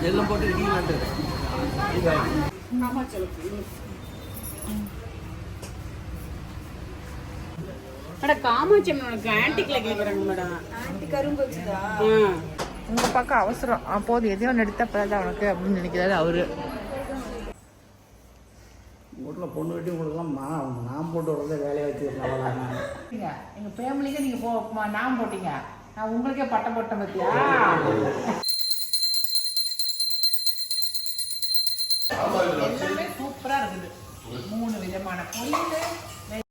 எல்லாம் போட்டு இடிக்கலான்ட்டு மேடம் காமாட்சி அம்மனுக்கு ஆன்டிக்ல கேக்குறாங்க மேடம். ஆன்டி கரும்பு வச்சுதா உங்கள் பக்கம் அவசரம் அப்போது எதையோ எடுத்தா பிறகு அவனுக்கு அப்படின்னு நினைக்கிறாரு அவரு. வீட்டில் பொண்ணு வெட்டி உங்களுக்குலாம் நாம் போட்டு வர்றதே வேலையை வச்சுருந்தாங்க. எங்கள் ஃபேமிலிக்கு நீங்கள் நாம் போட்டீங்க, நான் உங்களுக்கே பட்டம் போட்டேன் பத்தியா. எல்லாமே சூப்பராக இருக்குது. 3 விதமான பொரியல்.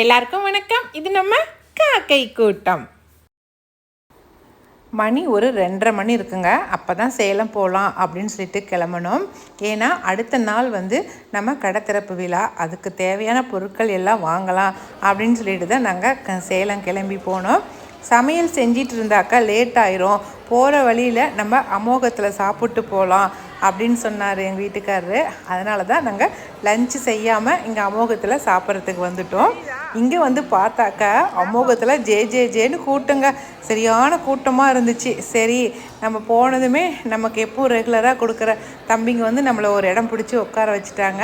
எல்லாருக்கும் வணக்கம். இது நம்ம காக்கை கூட்டம். மணி ஒரு 2:30 மணி இருக்குங்க. அப்போ தான் சேலம் போகலாம் அப்படின்னு சொல்லிட்டு கிளம்பணும். ஏன்னா அடுத்த நாள் நம்ம கடை திறப்பு விழா, அதுக்கு தேவையான பொருட்கள் எல்லாம் வாங்கலாம் அப்படின்னு சொல்லிட்டு தான் நாங்கள் சேலம் கிளம்பி போனோம். சமையல் செஞ்சிட்டு இருந்தாக்கா லேட் ஆயிரும், போகிற வழியில் நம்ம அமோகத்தில் சாப்பிட்டு போகலாம் அப்படின்னு சொன்னார் எங்கள் வீட்டுக்காரரு. அதனால தான் நாங்கள் லஞ்சு செய்யாமல் இங்கே அமோகத்தில் சாப்பிட்றதுக்கு வந்துட்டோம். இங்கே பார்த்தாக்கா அமோகத்தில் ஜேன்னு கூட்டங்க, சரியான கூட்டமாக இருந்துச்சு. சரி நம்ம போனதுமே நமக்கு எப்போ ரெகுலராக கொடுக்குற தம்பிங்க நம்மளை ஒரு இடம் பிடிச்சி உட்கார வச்சுட்டாங்க.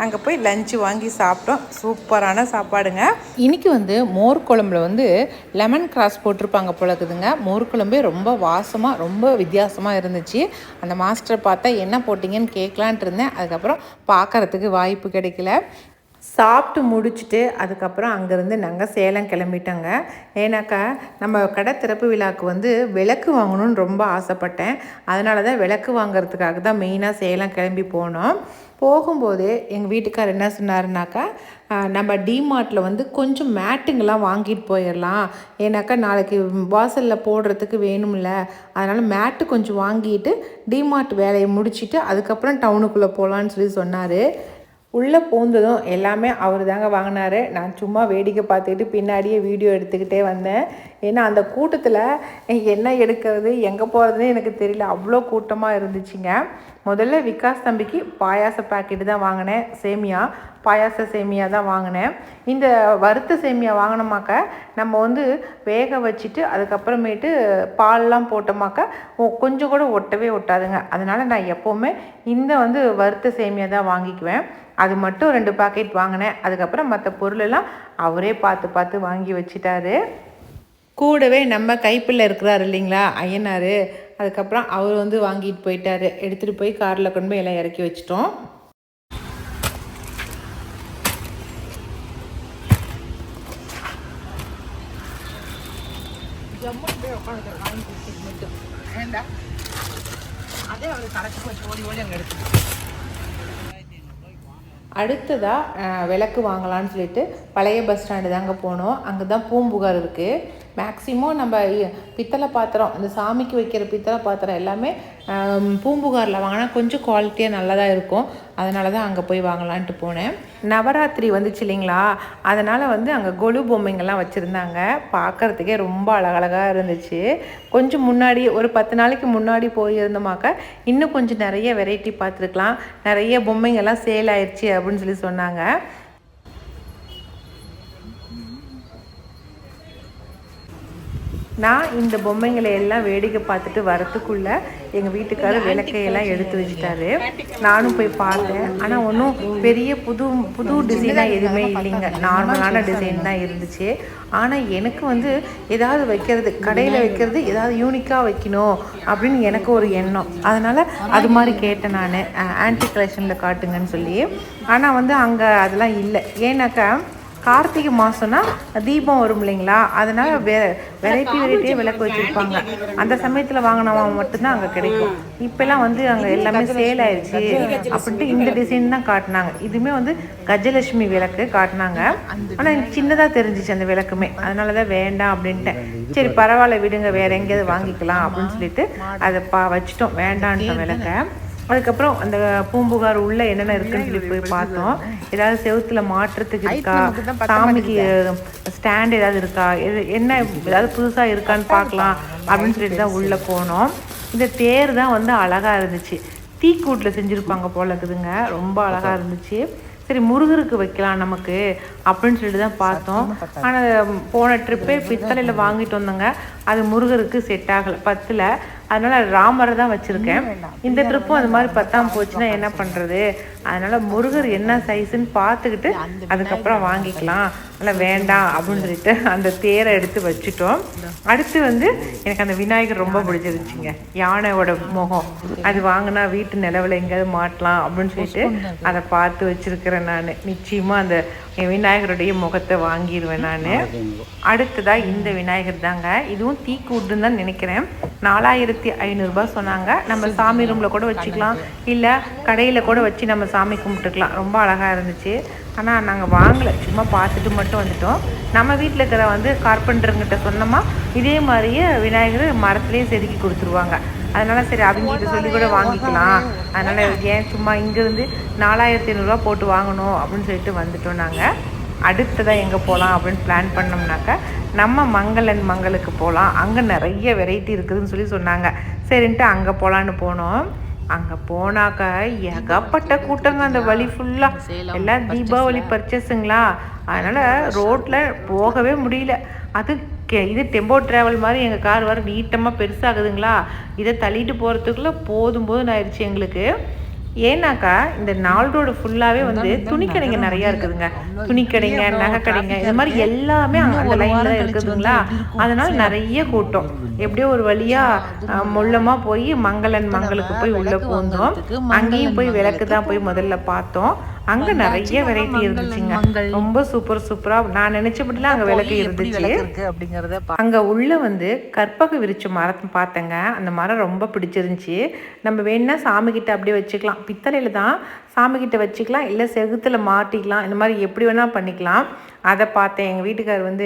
அங்கே போய் லஞ்சு வாங்கி சாப்பிட்டோம். சூப்பரான சாப்பாடுங்க. இன்றைக்கி மோர் குழம்புல லெமன் கிராஸ் போட்டிருப்பாங்க போல இருக்குதுங்க. மோர் குழம்பே ரொம்ப வாசமாக ரொம்ப வித்தியாசமாக இருந்துச்சு. அந்த மாஸ்டரை பார்த்தா என்ன போட்டிங்கன்னு கேட்கலான்ட்டு இருந்தேன். அதுக்கப்புறம் பார்க்குறதுக்கு வாய்ப்பு கிடைக்கல. சாப்பிட்டு முடிச்சுட்டு அதுக்கப்புறம் அங்கேருந்து நாங்கள் சேலம் கிளம்பிட்டோங்க. ஏன்னாக்கா நம்ம கடை திறப்பு விழாவுக்கு விளக்கு வாங்கணும்னு ரொம்ப ஆசைப்பட்டேன். அதனால தான் விளக்கு வாங்கிறதுக்காக தான் மெயினாக சேலம் கிளம்பி போனோம். போகும்போதே எங்கள் வீட்டுக்கார் என்ன சொன்னாருனாக்கா, நம்ம டிமார்ட்டில் கொஞ்சம் மேட்டுங்கெல்லாம் வாங்கிட்டு போயிடலாம். ஏன்னாக்கா நாளைக்கு வாசலில் போடுறதுக்கு வேணும்ல, அதனால் மேட்டு கொஞ்சம் வாங்கிட்டு டிமார்ட் வேலையை முடிச்சுட்டு அதுக்கப்புறம் டவுனுக்குள்ளே போகலான்னு சொல்லி சொன்னார். உள்ளே போந்ததும் எல்லாமே அவர் தாங்க வாங்கினார். நான் சும்மா வேடிக்கை பார்த்துக்கிட்டு பின்னாடியே வீடியோ எடுத்துக்கிட்டே வந்தேன். ஏன்னா அந்த கூட்டத்தில் என்ன எடுக்கிறது எங்கே போகிறதுன்னு எனக்கு தெரியல, அவ்வளோ கூட்டமாக இருந்துச்சுங்க. முதல்ல விகாஸ் தம்பிக்கு பாயாச பாக்கெட்டு தான் வாங்கினேன். பாயாச சேமியா தான் வாங்கினேன். இந்த வறுத்த சேமியா வாங்கினோமாக்க நம்ம வேக வச்சுட்டு அதுக்கப்புறமேட்டு பால்லாம் போட்டோமாக்க கொஞ்சம் கூட ஒட்டாதுங்க. அதனால் நான் எப்போவுமே இந்த வறுத்த சேமியா தான் வாங்கிக்குவேன். அது மட்டும் 2 பாக்கெட் வாங்கினேன். அதுக்கப்புறம் மற்ற பொருளெல்லாம் அவரே பார்த்து வாங்கி வச்சிட்டாரு. கூடவே நம்ம கைப்பிள்ளை இருக்கிறாரு இல்லைங்களா ஐயனார், அதுக்கப்புறம் அவர் வாங்கிட்டு போயிட்டார். எடுத்துகிட்டு போய் காரில் கொண்டு போய் எல்லாம் இறக்கி வச்சிட்டோம். அதே அவர் கரெக்டாக போய் ஓடி அங்கே எடுத்து அடுத்ததாக விளக்கு வாங்கலான்னு சொல்லிட்டு பழைய பஸ் ஸ்டாண்டு தாங்க போனோம். அங்கே தான் பூம்புகார் இருக்குது. மேக்ஸிமம் நம்ம பித்தளை பாத்திரம், இந்த சாமிக்கு வைக்கிற பித்தளை பாத்திரம் எல்லாமே பூம்புகாரில் வாங்கினா கொஞ்சம் குவாலிட்டியாக நல்லா தான் இருக்கும். அதனால தான் அங்கே போய் வாங்கலான்ட்டு போனேன். நவராத்திரி வந்துச்சு இல்லைங்களா, அதனால் அங்கே கொலு பொம்மைங்கள்லாம் வச்சுருந்தாங்க. பார்க்குறதுக்கே ரொம்ப அழகழகாக இருந்துச்சு. கொஞ்சம் முன்னாடி ஒரு 10 நாளைக்கு முன்னாடி போயிருந்தோமாக்க இன்னும் கொஞ்சம் நிறைய வெரைட்டி பார்த்துருக்கலாம். நிறைய பொம்மைங்கள்லாம் சேல் ஆயிடுச்சு அப்படின்னு சொல்லி சொன்னாங்க. நான் இந்த பொம்மைங்களை எல்லாம் வேடிக்கை பார்த்துட்டு வரத்துக்குள்ளே எங்கள் வீட்டுக்காரர் விளக்கையெல்லாம் எடுத்து வச்சுட்டாரு. நானும் போய் பார்த்தேன். ஆனால் ஒன்றும் பெரிய புது டிசைனாக எதுவுமே இல்லைங்க, நார்மலான டிசைன் தான் இருந்துச்சு. ஆனால் எனக்கு ஏதாவது வைக்கிறது, கடையில் வைக்கிறது ஏதாவது யூனிக்காக வைக்கணும் அப்படின்னு எனக்கு ஒரு எண்ணம். அதனால் அது மாதிரி கேட்டேன் நான், ஆன்டி கலெக்ஷனில் காட்டுங்கன்னு சொல்லி. ஆனால் அங்கே அதெல்லாம் இல்லை. ஏன்னாக்கா கார்த்திகை மாதம்னா தீபம் வரும் இல்லைங்களா, அதனால் வெரைட்டியாக விளக்கு வச்சுருப்பாங்க. அந்த சமயத்தில் வாங்கினவங்க மட்டும்தான் அங்கே கிடைக்கும். இப்போல்லாம் அங்கே எல்லாமே சேல் ஆயிடுச்சு அப்படின்ட்டு இந்த டிசைன் தான் காட்டினாங்க. இதுவுமே கஜலட்சுமி விளக்கு காட்டினாங்க. ஆனால் எனக்கு சின்னதாக தெரிஞ்சிச்சு அந்த விளக்குமே. அதனால தான் வேண்டாம் அப்படின்ட்டேன். சரி பரவாயில்ல விடுங்க, வேறு எங்கேயாவது வாங்கிக்கலாம் அப்படின்னு சொல்லிட்டு அதை வச்சுட்டோம், வேண்டான்ட்டோம் விளக்கை. அதுக்கப்புறம் அந்த பூம்புகார் உள்ளே என்னென்ன இருக்குன்னு சொல்லி போய் பார்த்தோம். ஏதாவது செவுத்துல மாற்றுறதுக்கு இருக்கா, சாமிக்கு ஸ்டாண்ட் ஏதாவது இருக்கா, என்ன ஏதாவது புதுசாக இருக்கான்னு பார்க்கலாம் அப்படின்னு சொல்லிட்டு தான் உள்ளே போனோம். இந்த தேர் தான் அழகாக இருந்துச்சு. தீக்கூட்டில் செஞ்சுருப்பாங்க போல இருக்குதுங்க, ரொம்ப அழகாக இருந்துச்சு. சரி முருகருக்கு வைக்கலாம் நமக்கு அப்படின்னு சொல்லிட்டு தான் பார்த்தோம். ஆனால் போன ட்ரிப்பே பித்தளையில் வாங்கிட்டு வந்தோங்க, அது முருகருக்கு செட் ஆகலை, 10ல். அதனால் ராமரை தான் வச்சுருக்கேன். இந்த ட்ரிப்பும் அது மாதிரி பத்தாமல் போச்சுன்னா என்ன பண்ணுறது, அதனால் முருகர் என்ன சைஸுன்னு பார்த்துக்கிட்டு அதுக்கப்புறம் வாங்கிக்கலாம், அதனால் வேண்டாம் அப்படின்னு சொல்லிட்டு அந்த தேரை எடுத்து வச்சுட்டோம். அடுத்து வந்து எனக்கு அந்த விநாயகர் ரொம்ப பிடிச்சிருச்சுங்க. யானையோட முகம் அது வாங்கினா வீட்டு நிலவில் எங்கேயாவது மாட்டலாம் அப்படின்னு சொல்லிட்டு அதை பார்த்து வச்சுருக்கிறேன். நான் நிச்சயமாக அந்த விநாயகருடைய முகத்தை வாங்கிடுவேன் நான். அடுத்ததாக இந்த விநாயகர் தாங்க. இதுவும் தீக்கூட்டுன்னு தான் நினைக்கிறேன். 4500 சொன்னாங்க. நம்ம சாமி ரூமில் கூட வச்சுக்கலாம், இல்லை கடையில் கூட வச்சு நம்ம சாமி கும்பிட்டுக்கலாம். ரொம்ப அழகாக இருந்துச்சு. ஆனால் நாங்கள் வாங்கலை, சும்மா பார்த்துட்டு மட்டும் வந்துட்டோம். நம்ம வீட்டில் இருக்கிற வந்து கார்பெண்டருங்கிட்ட சொன்னோமா இதே மாதிரியே விநாயகர் மரத்துலேயே செதுக்கி கொடுத்துருவாங்க. அதனால் சரி அவங்ககிட்ட சொல்லி கூட வாங்கிக்கலாம். அதனால் ஏன் சும்மா இங்கேருந்து 4500 போட்டு வாங்கணும் அப்படின்னு சொல்லிட்டு வந்துட்டோம் நாங்கள். அடுத்ததாக எங்கே போகலாம் அப்படின்னு பிளான் பண்ணோம்னாக்கா நம்ம மங்களுக்கு போகலாம். அங்கே நிறைய வெரைட்டி இருக்குதுன்னு சொல்லி சொன்னாங்க. சரின்ட்டு அங்கே போகலான்னு போனோம். அங்கே போனாக்கா ஏகப்பட்ட கூட்டங்க. அந்த வழி ஃபுல்லாக எல்லாம் தீபாவளி பர்ச்சேஸுங்களா, அதனால் ரோட்டில் போகவே முடியல. அது இது டெம்போ ட்ராவல் மாதிரி எங்கள் கார் வர நீட்டமாக பெருசாகுதுங்களா, இதை தள்ளிட்டு போகிறதுக்குள்ளே போதும் ஆயிடுச்சு எங்களுக்கு. ஏன்னாக்கா இந்த நாள் ரோடு ஃபுல்லாகவே வந்து துணிக்கடைங்க நிறையா இருக்குதுங்க. துணிக்கடைங்க, நகை கடைங்க, இது மாதிரி எல்லாமே அந்த லைனில் தான் இருக்குதுங்களா, அதனால் நிறைய கூட்டம். எப்படியோ ஒரு வழியாக மொல்லமாக போய் மங்களுக்கு போய் உள்ளே போந்தோம். அங்கேயும் போய் விளக்கு தான் போய் முதல்ல பார்த்தோம். அங்கே நிறைய வெரைட்டி இருந்துச்சுங்க. ரொம்ப சூப்பராக நான் நினச்சபடிலாம் அங்கே விளக்கு இருந்துச்சு அப்படிங்கிறத. அங்கே உள்ள வந்து கற்பக விரிச்ச மரத்தை பார்த்தேங்க. அந்த மரம் ரொம்ப பிடிச்சிருந்துச்சி. நம்ம வேணுன்னா சாமிக்கிட்ட அப்படியே வச்சுக்கலாம். பித்தளையில் தான் சாமிக்கிட்ட வச்சுக்கலாம், இல்லை செகுத்தில் மாட்டிக்கலாம், இந்த மாதிரி எப்படி வேணால் பண்ணிக்கலாம். அதை பார்த்தேன். எங்கள் வீட்டுக்கார் வந்து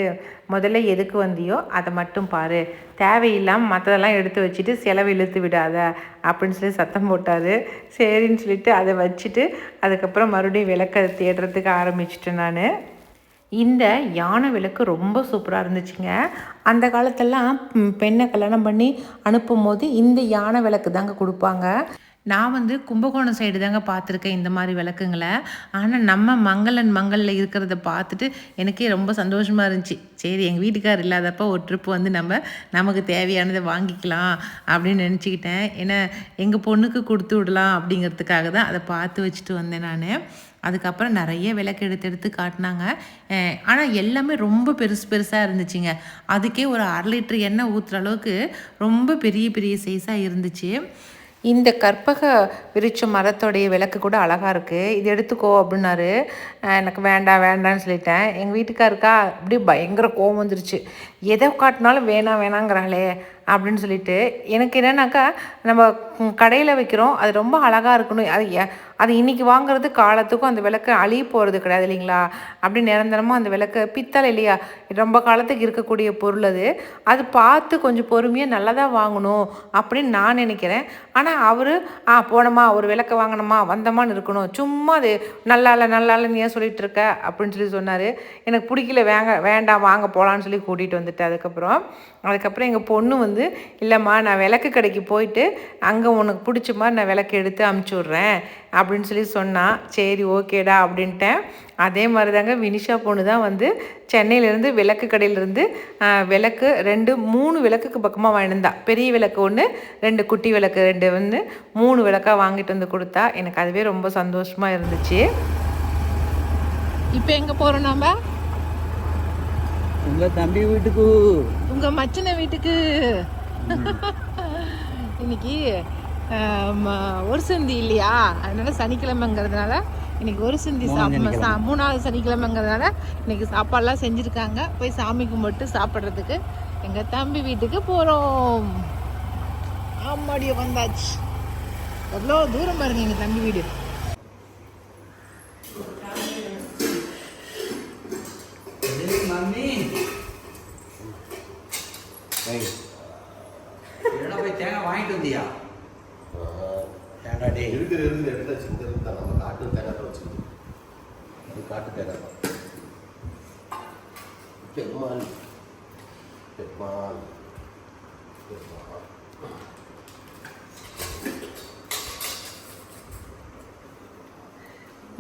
முதல்ல எதுக்கு வந்தியோ அதை மட்டும் பாரு, தேவையில்லாமல் மற்றதெல்லாம் எடுத்து வச்சுட்டு செலவு இழுத்து விடாத அப்படின்னு சொல்லி சத்தம் போட்டார். சரின்னு சொல்லிட்டு அதை வச்சுட்டு அதுக்கப்புறம் மறுபடியும் விளக்கை தேடுறதுக்கு ஆரம்பிச்சிட்டேன் நான். இந்த யானை விளக்கு ரொம்ப சூப்பராக இருந்துச்சுங்க. அந்த காலத்தெல்லாம் பெண்ணை கல்யாணம் பண்ணி அனுப்பும் போது இந்த யானை விளக்கு தாங்க கொடுப்பாங்க. நான் வந்து கும்பகோணம் சைடு தாங்க பார்த்துருக்கேன் இந்த மாதிரி விளக்குங்களை. ஆனால் நம்ம மங்களில் இருக்கிறத பார்த்துட்டு எனக்கே ரொம்ப சந்தோஷமாக இருந்துச்சு. சரி எங்கள் வீட்டுக்கார் இல்லாதப்போ ஒரு ட்ரிப் வந்து நமக்கு தேவையானதை வாங்கிக்கலாம் அப்படின்னு நினச்சிக்கிட்டேன். ஏன்னா எங்கள் பொண்ணுக்கு கொடுத்து விடலாம் அப்படிங்கிறதுக்காக தான் அதை பார்த்து வச்சுட்டு வந்தேன் நான். அதுக்கப்புறம் நிறைய விளக்கு எடுத்து காட்டினாங்க. ஆனால் எல்லாமே ரொம்ப பெருசாக இருந்துச்சுங்க. அதுக்கே ஒரு 1/2 லிட்டர் எண்ணெய் ஊற்றுற அளவுக்கு ரொம்ப பெரிய சைஸாக இருந்துச்சு. இந்த கற்பக விரிச்ச மரத்தோடைய விளக்கு கூட அழகாக இருக்குது, இது எடுத்துக்கோ அப்படின்னாரு. எனக்கு வேண்டான்னு சொல்லிட்டேன். எங்கள் வீட்டுக்காருக்கா அப்படியே பயங்கர கோவம் வந்துருச்சு. எதை காட்டினாலும் வேணாங்கிறாளே அப்படின்னு சொல்லிட்டு. எனக்கு என்னன்னாக்கா நம்ம கடையில் வைக்கிறோம், அது ரொம்ப அழகாக இருக்கணும். அது இன்றைக்கி வாங்குறது காலத்துக்கும் அந்த விளக்கு அழிய போகிறது கிடையாது இல்லைங்களா. அப்படி நிரந்தரமாக அந்த விளக்கு பித்தளை இல்லையா, ரொம்ப காலத்துக்கு இருக்கக்கூடிய பொருள். அது பார்த்து கொஞ்சம் பொறுமையாக நல்லா தான் வாங்கணும் அப்படின்னு நான் நினைக்கிறேன். ஆனால் அவர் போனோமா ஒரு விளக்கை வாங்கினோமா வந்தோமான்னு இருக்கணும், சும்மா அது நல்லா இல்லைன்னு ஏன் சொல்லிகிட்டு இருக்க அப்படின்னு சொல்லி சொன்னார். எனக்கு பிடிக்கல, வேண்டாம் வாங்க போகலான்னு சொல்லி கூட்டிகிட்டு வந்துட்டு அதுக்கப்புறம் எங்கள் பொண்ணு வந்து இல்லைம்மா நான் விளக்கு கடைக்கு போயிட்டு அங்கே உனக்கு பிடிச்ச மாதிரி நான் விளக்கு எடுத்து அமுச்சு விட்றேன் அப்படின்னு சொல்லி சொன்னான். சரி ஓகேடா அப்படின்ட்டேன். அதே மாதிரி தாங்க வினிஷா பொண்ணு தான் வந்து சென்னையிலேருந்து விளக்கு கடையிலேருந்து விளக்கு 3 விளக்குக்கு பக்கமாக வாங்கியிருந்தா. பெரிய விளக்கு 1, 2 குட்டி விளக்கு 2 வந்து 3 விளக்காக வாங்கிட்டு வந்து கொடுத்தா. எனக்கு அதுவே ரொம்ப சந்தோஷமாக இருந்துச்சு. இப்போ எங்கே போகிறோம் நம்ம? உங்கள் தம்பி வீட்டுக்கு, உங்கள் மச்சனை வீட்டுக்கு. இன்னைக்கு ஒரு சந்தி இல்லையா, அதனால சனிக்கிழமைங்கிறதுனால இன்னைக்கு ஒரு சந்தி 3வது சனிக்கிழமைங்கிறதுனால இன்னைக்கு சாப்பாடுலாம் செஞ்சுருக்காங்க. போய் சாமி கும்பிட்டு சாப்பிட்றதுக்கு எங்கள் தம்பி வீட்டுக்கு போகிறோம். ஆமாடியோ வந்தாச்சு. எவ்வளோ தூரம் பாருங்க எங்கள் தம்பி வீடு. போய் தேங்காய் வாங்கிட்டு வந்தியா? தேங்காய் இருக்கு எடுத்து வச்சுருந்தா நம்ம காட்டு தேங்காய் தான் வச்சுருந்தோம். அது காட்டு தேங்காய் தான். பெருமாள்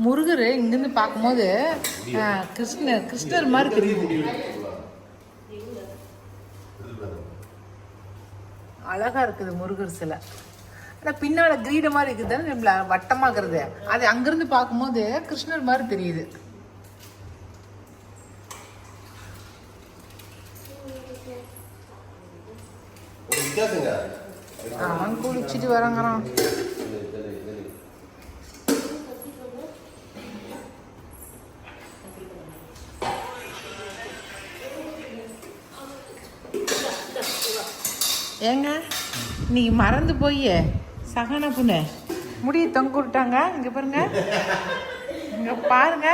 முருகர் இங்கேருந்து பார்க்கும்போது கிருஷ்ணர் மாதிரி தெரியுது. அழகாக இருக்குது முருகர் சிலை. ஆனால் பின்னால் கிரீட மாதிரி இருக்குது தானே நம்மள வட்டமாக்குறது. அது அங்கேருந்து பார்க்கும்போது கிருஷ்ணர் மாதிரி தெரியுது. அவன் குளிச்சுட்டு வரங்கிறான். ஏங்க நீ மறந்து போய் சகன புண்ணு முடிய தொங்க விட்டாங்க. இங்க பாருங்க, இங்க பாருங்க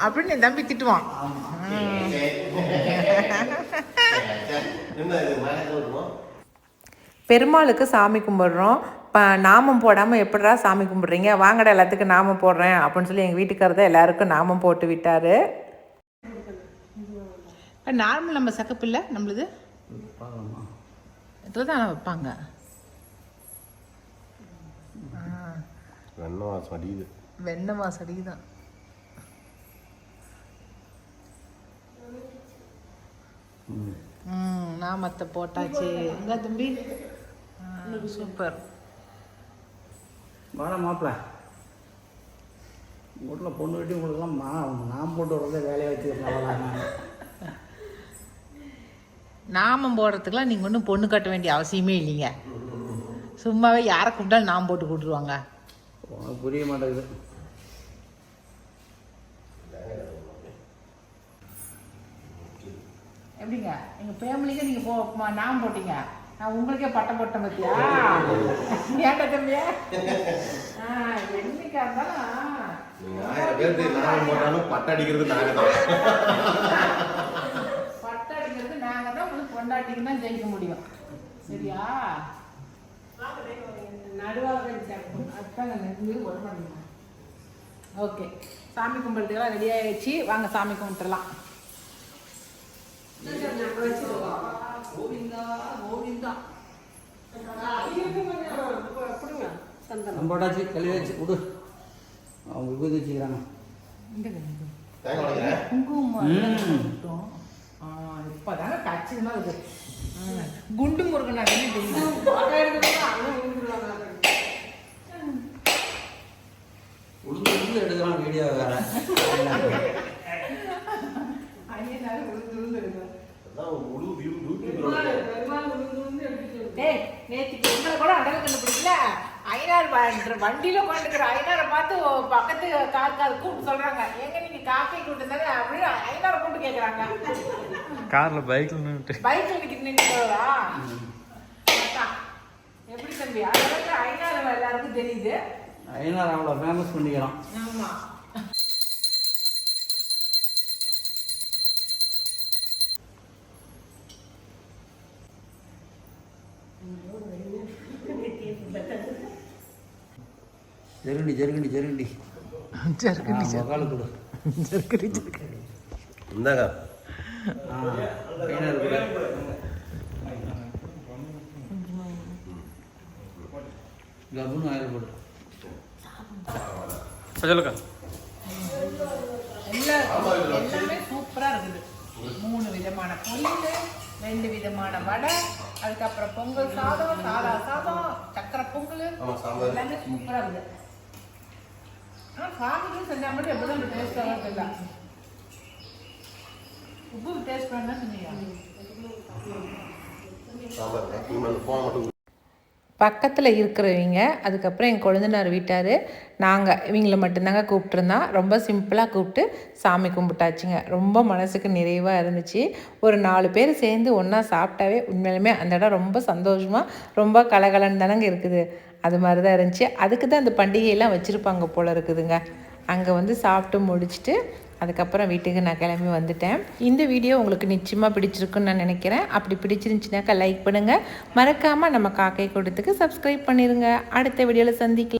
அப்படின்னு என் தம்பி திட்டுவான். பெருமாளுக்கு சாமி கும்பிட்றோம். நாமம் போடாமல் எப்படிடா சாமி கும்பிட்றீங்க, வாங்கடா எல்லாத்துக்கும் நாமம் போடுறேன் அப்படின்னு சொல்லி எங்கள் வீட்டுக்காரர் தான் எல்லாருக்கும் நாமம் போட்டு விட்டார். நார்மல் நம்ம சக்கப்பில்லை நம்மளுது இதில் தான் வைப்பாங்க. வெண்ணெய் வாசம் அடிக்குதான். நாமத்தை போட்டாச்சு. எங்க தம்பி சூப்பர். வாடா மாப்பிள்ள, வீட்டில் பொண்ணு கட்டி உங்களுக்குலாம் நாம் போட்டு வரதே வேலையை வச்சுருந்தாங்க. நாமம் போடுறதுக்குலாம் நீங்கள் ஒன்றும் பொண்ணு கட்ட வேண்டிய அவசியமே இல்லைங்க. சும்மாவே யாரை கூப்பிட்டாலும் நாம் போட்டு கூப்பிட்டுருவாங்க. உனக்கு புரிய மாட்டேங்குது. எப்படிங்க எங்கள் ஃபேமிலிக்கு நீங்கள் நாம் போட்டீங்க, நான் உங்களுக்கே பட்டம் போட்டேன் பத்தியா? ஏன்டா தம்பியா என்னைக்கா இருந்தாலும் பட்டடிக்கிறது நாங்கள் தான். பட்டடிக்கிறது நாங்கள் தான். உங்களுக்கு கொண்டாட்டிக்கு தான் ஜெயிக்க முடியும். சரியா? ஓகே, சாமி கும்பிட்றதுக்கெல்லாம் ரெடி ஆகிடுச்சு. வாங்க சாமி கும்பிட்டுலாம். போட்டாச்சு, கழுவி வச்சு கொடு. அவங்க விபூதி வச்சுக்கிறாங்க. குங்குமம் இப்போதாங்க கச்சிதமா இருக்குது. குண்டு முருகன் உளுந்து எடுக்கலாம் வீடியோ வேற. வண்டியில உட்காந்துக்கிற ஐநாரை பார்த்து பக்கத்து காக்காது கூப்பிட்டு சொல்றாங்க, எங்க நீங்க காக்கை கூப்பிட்டு தானே அப்படின்னு ஐநாரை கூப்பிட்டு கேக்குறாங்க. கார்ல பைக்ல நின்றுடா எப்படி தம்பி? அதற்கு ஐநாறு எல்லாருக்கும் தெரியுது. ஐநாறு அவ்வளோ ஃபேமஸ் பண்ணிக்கிறோம். ஆமா. ஜெருண்டி ஜெருண்டி ஜெருண்டி ஜெருண்டி காலு கொடு. ஜெருண்டி ஜெருண்டி இந்தாங்க. ஐநாறு கொடு. கபுன்னு ஆயில் போடு. சொல்லுக்கா. எல்லாமே சூப்பரா இருக்குது. 3 விதமான பொரியல், 2 விதமான வடை, அதுக்கப்புறம் பொங்கல் சாதம், சாதா சாதம், சக்கரை பொங்கல், எல்லாமே சூப்பரா இருக்குது. ஆனால் சாமிக்கும் செஞ்சா மட்டும் எப்படிதான் டேஸ்டாக தெரியல. உப்பு டேஸ்ட் பண்ணா சொன்னீங்க. பக்கத்தில் இருக்கிறவங்க, அதுக்கப்புறம் என் கொழுந்தனார் வீட்டார், நாங்கள் இவங்கள மட்டும்தாங்க கூப்பிட்ருந்தோம். ரொம்ப சிம்பிளாக கூப்பிட்டு சாமி கும்பிட்டாச்சுங்க. ரொம்ப மனசுக்கு நிறைவாக இருந்துச்சு. ஒரு 4 பேர் சேர்ந்து ஒன்றா சாப்பிட்டாவே உண்மையிலுமே அந்த இடம் ரொம்ப சந்தோஷமாக, ரொம்ப கலகலன்னு தானங்க இருக்குது. அது மாதிரி தான் இருந்துச்சு. அதுக்கு தான் அந்த பண்டிகையெல்லாம் வச்சுருப்பாங்க போல் இருக்குதுங்க. அங்கே வந்து சாப்பிட்டு முடிச்சுட்டு அதுக்கப்புறம் வீட்டுக்கு நான் கிளம்பி வந்துட்டேன். இந்த வீடியோ உங்களுக்கு நிச்சயமாக பிடிச்சிருக்குன்னு நான் நினைக்கிறேன். அப்படி பிடிச்சிருந்துச்சுனாக்கா லைக் பண்ணுங்கள். மறக்காமல் நம்ம காக்கை கூட்டத்துக்கு சப்ஸ்கிரைப் பண்ணிடுங்க. அடுத்த வீடியோவில் சந்திக்கலாம்.